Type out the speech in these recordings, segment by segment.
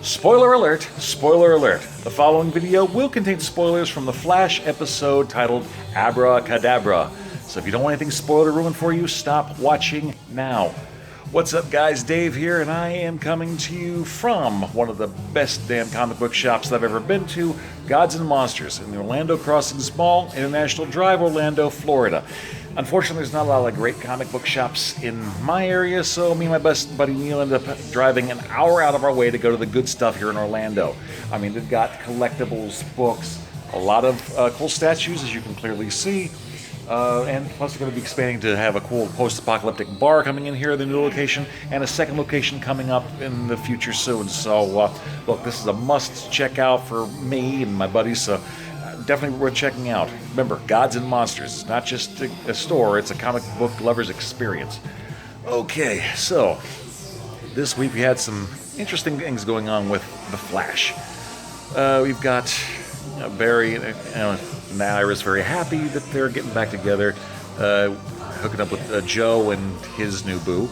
Spoiler alert, spoiler alert. The following video will contain spoilers from the Flash episode titled Abra Kadabra. So if you don't want anything spoiled or ruined for you, stop watching now. What's up guys, Dave here, and I am coming to you from one of the best damn comic book shops I've ever been to, Gods and Monsters, in the Orlando Crossings Mall, International Drive, Orlando, Florida. Unfortunately, there's not a lot of great comic book shops in my area, so me and my best buddy Neil ended up driving an hour out of our way to go to the good stuff here in Orlando. I mean, they've got collectibles, books, a lot of cool statues, as you can clearly see. And plus they're going to be expanding to have a cool post-apocalyptic bar coming in here at the new location, and a second location coming up in the future soon. So, look, this is a must check out for me and my buddies, so definitely worth checking out. Remember, Gods and Monsters. It's not just a store, it's a comic book lover's experience. Okay, so this week we had some interesting things going on with The Flash. We've got Barry and Iris very happy that they're getting back together, hooking up with Joe and his new boo,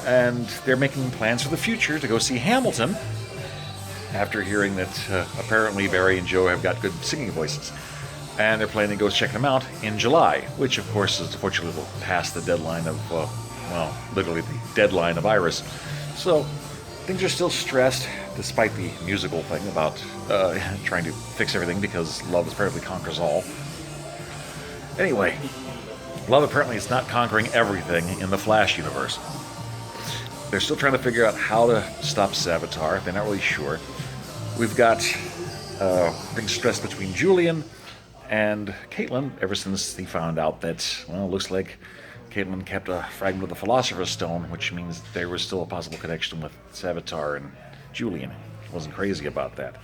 and they're making plans for the future to go see Hamilton after hearing that apparently Barry and Joe have got good singing voices, and they're planning to go check them out in July, which of course is unfortunately past the deadline of, well, literally the deadline of Iris. So things are still stressed, despite the musical thing about trying to fix everything because love apparently conquers all. Anyway, love apparently is not conquering everything in the Flash universe. They're still trying to figure out how to stop Savitar. They're not really sure. We've got things stressed between Julian and Caitlin ever since he found out that, well, it looks like Caitlin kept a fragment of the Philosopher's Stone, which means there was still a possible connection with Savitar and Julian. Wasn't crazy about that.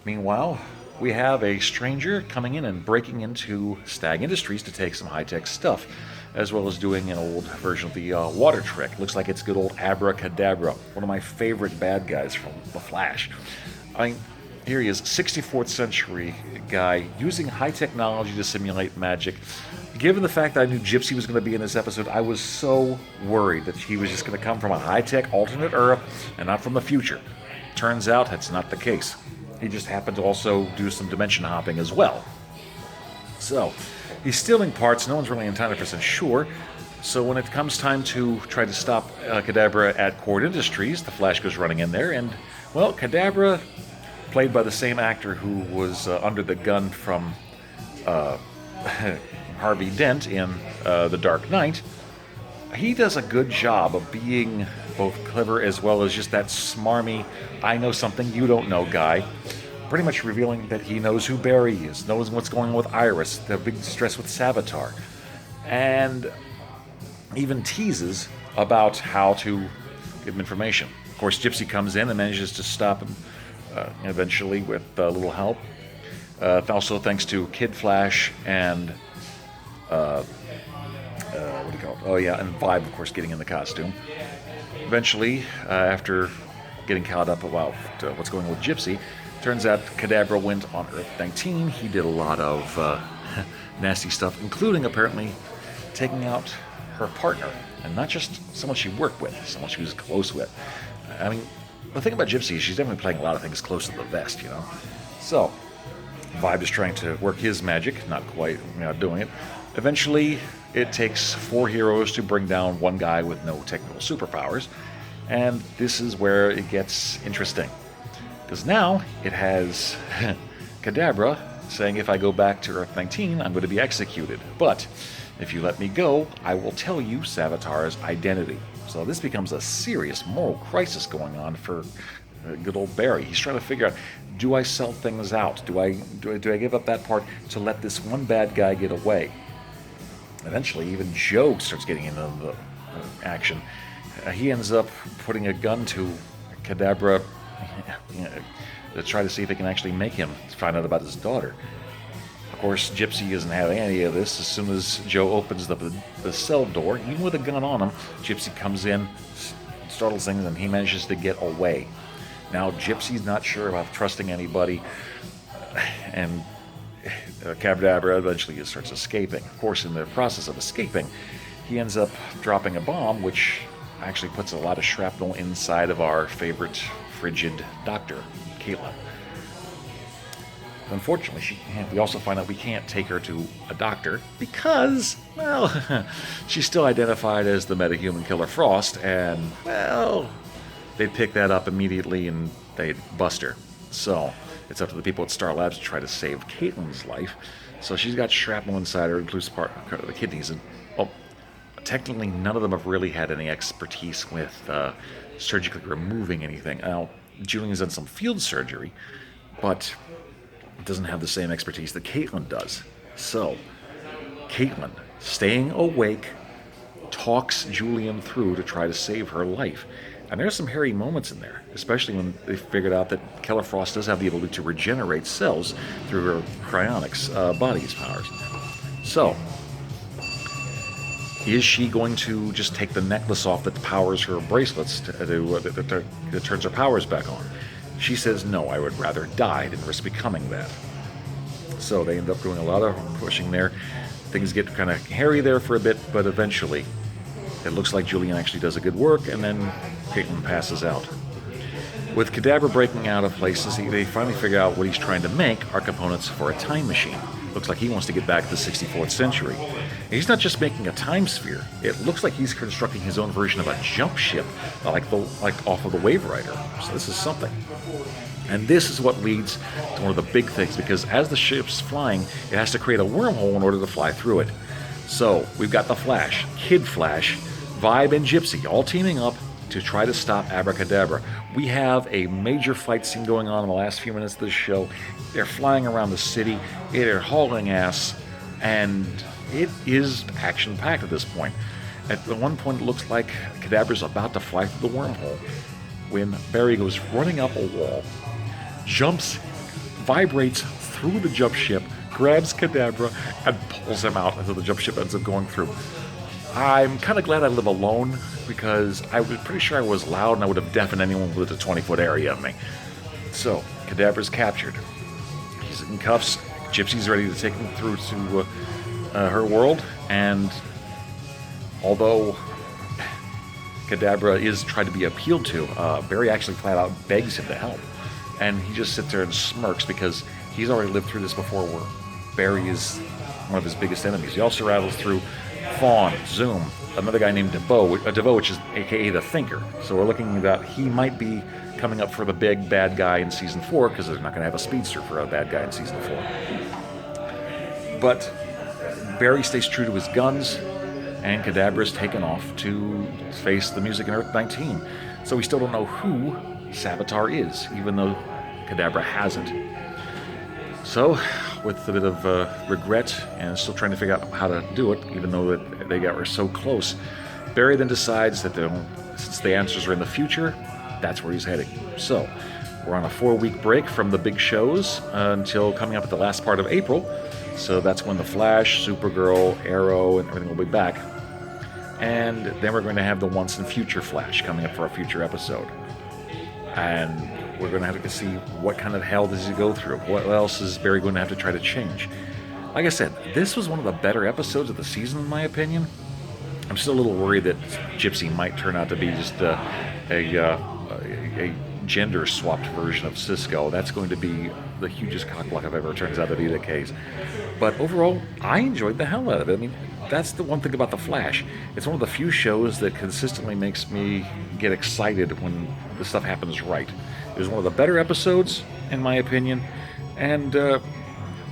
Meanwhile, we have a stranger coming in and breaking into Stag Industries to take some high-tech stuff, as well as doing an old version of the water trick. Looks like it's good old Abra Kadabra, one of my favorite bad guys from The Flash. I mean, here he is, 64th century guy, using high technology to simulate magic. Given the fact that I knew Gypsy was going to be in this episode, I was so worried that he was just going to come from a high-tech alternate Earth and not from the future. Turns out that's not the case. He just happened to also do some dimension hopping as well. So, he's stealing parts, no one's really entirely percent sure. So when it comes time to try to stop Kadabra at Cord Industries, the Flash goes running in there, and, well, Kadabra, played by the same actor who was under the gun from Harvey Dent in The Dark Knight, he does a good job of being both clever as well as just that smarmy, I know something you don't know guy, pretty much revealing that he knows who Barry is, knows what's going on with Iris, the big stress with Savitar, and even teases about how to give him information. Of course, Gypsy comes in and manages to stop him eventually with a little help. Also thanks to Kid Flash and what do you call it? Oh yeah, and Vibe, of course, getting in the costume. Eventually, after getting caught up about what's going on with Gypsy, turns out Kadabra went on Earth 19. He did a lot of nasty stuff, including apparently taking out her partner, and not just someone she worked with, someone she was close with. I mean, the thing about Gypsy is she's definitely playing a lot of things close to the vest, you know? So, Vibe is trying to work his magic, not quite, not doing it. Eventually, it takes 4 heroes to bring down one guy with no technical superpowers, and this is where it gets interesting. Because now, it has Kadabra saying if I go back to Earth 19, I'm going to be executed. But, if you let me go, I will tell you Savitar's identity. So this becomes a serious moral crisis going on for good old Barry. He's trying to figure out, do I sell things out? Do I give up that part to let this one bad guy get away? Eventually, even Joe starts getting into the action. He ends up putting a gun to Kadabra to try to see if he can actually make him find out about his daughter. Of course, Gypsy isn't having any of this. As soon as Joe opens up the cell door, even with a gun on him, Gypsy comes in, startles things, and he manages to get away. Now, Gypsy's not sure about trusting anybody, and Kadabra eventually starts escaping. Of course, in the process of escaping, he ends up dropping a bomb, which actually puts a lot of shrapnel inside of our favorite frigid doctor, Caitlin. Unfortunately, we also find out we can't take her to a doctor because, well, she's still identified as the metahuman Killer Frost, and, well, they'd pick that up immediately and they'd bust her. So it's up to the people at Star Labs to try to save Caitlin's life. So she's got shrapnel inside her, includes part of the kidneys. And, well, technically, none of them have really had any expertise with surgically removing anything. Now, Julian's done some field surgery, but doesn't have the same expertise that Caitlin does. So, Caitlin, staying awake, talks Julian through to try to save her life. And there's some hairy moments in there, especially when they figured out that Killer Frost does have the ability to regenerate cells through her cryonics body's powers. So, is she going to just take the necklace off that powers her bracelets, that turns her powers back on? She says, no, I would rather die than risk becoming that. So they end up doing a lot of pushing there. Things get kind of hairy there for a bit, but eventually it looks like Julian actually does a good work, and then Caitlin passes out. With Kadabra breaking out of places, they finally figure out what he's trying to make are components for a time machine. Looks like he wants to get back to the 64th century. And he's not just making a time sphere. It looks like he's constructing his own version of a jump ship, like off of the Wave Rider. So this is something. And this is what leads to one of the big things, because as the ship's flying, it has to create a wormhole in order to fly through it. So we've got the Flash, Kid Flash, Vibe, and Gypsy all teaming up to try to stop Abra Kadabra. We have a major fight scene going on in the last few minutes of this show. They're flying around the city, they're hauling ass, and it is action-packed at this point. At one point, it looks like Kadabra's about to fly through the wormhole when Barry goes running up a wall, jumps, vibrates through the jump ship, grabs Kadabra, and pulls him out until the jump ship ends up going through. I'm kind of glad I live alone, because I was pretty sure I was loud and I would have deafened anyone with a 20-foot area of me. So, Kadabra's captured. He's in cuffs. Gypsy's ready to take him through to her world, and although Kadabra is trying to be appealed to, Barry actually flat out begs him to help. And he just sits there and smirks because he's already lived through this before, where Barry is one of his biggest enemies. He also rattles through Fawn, Zoom, another guy named DeVoe, which is aka the Thinker. So we're looking at he might be coming up for the big bad guy in season 4, because they're not going to have a speedster for a bad guy in season 4. But Barry stays true to his guns, and Kadabra's taken off to face the music in Earth 19. So we still don't know who Savitar is, even though Kadabra hasn't. So, with a bit of regret and still trying to figure out how to do it, even though they got so close, Barry then decides that since the answers are in the future, that's where he's heading. So, we're on a 4-week break from the big shows until coming up at the last part of April. So that's when the Flash, Supergirl, Arrow, and everything will be back. And then we're going to have the Once and Future Flash coming up for a future episode. And we're going to have to see what kind of hell does he go through. What else is Barry going to have to try to change? Like I said, this was one of the better episodes of the season, in my opinion. I'm still a little worried that Gypsy might turn out to be just a gender-swapped version of Cisco. That's going to be the hugest cockblock I've ever turns out to be the case. But overall, I enjoyed the hell out of it. I mean, that's the one thing about The Flash. It's one of the few shows that consistently makes me get excited when the stuff happens right. It was one of the better episodes, in my opinion. And,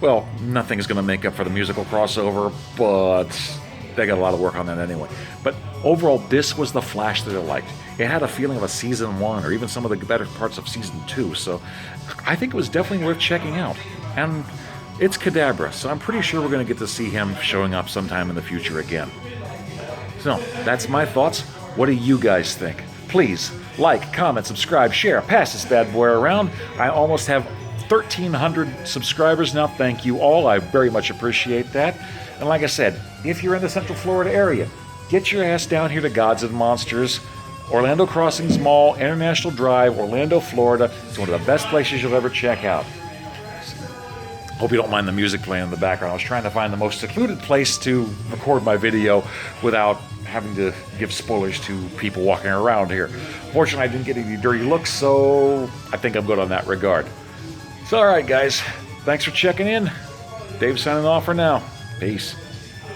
well, nothing's going to make up for the musical crossover, but they got a lot of work on that anyway. But overall, this was the Flash that I liked. It had a feeling of a season 1, or even some of the better parts of season 2, so I think it was definitely worth checking out. And it's Kadabra, so I'm pretty sure we're going to get to see him showing up sometime in the future again. So, that's my thoughts. What do you guys think? Please, like, comment, subscribe, share, pass this bad boy around. I almost have 1,300 subscribers now. Thank you all. I very much appreciate that. And like I said, if you're in the Central Florida area, get your ass down here to Gods and Monsters, Orlando Crossings Mall, International Drive, Orlando, Florida. It's one of the best places you'll ever check out. Hope you don't mind the music playing in the background. I was trying to find the most secluded place to record my video without having to give spoilers to people walking around here. Fortunately, I didn't get any dirty looks, so I think I'm good on that regard. So, all right, guys. Thanks for checking in. Dave signing off for now. Peace.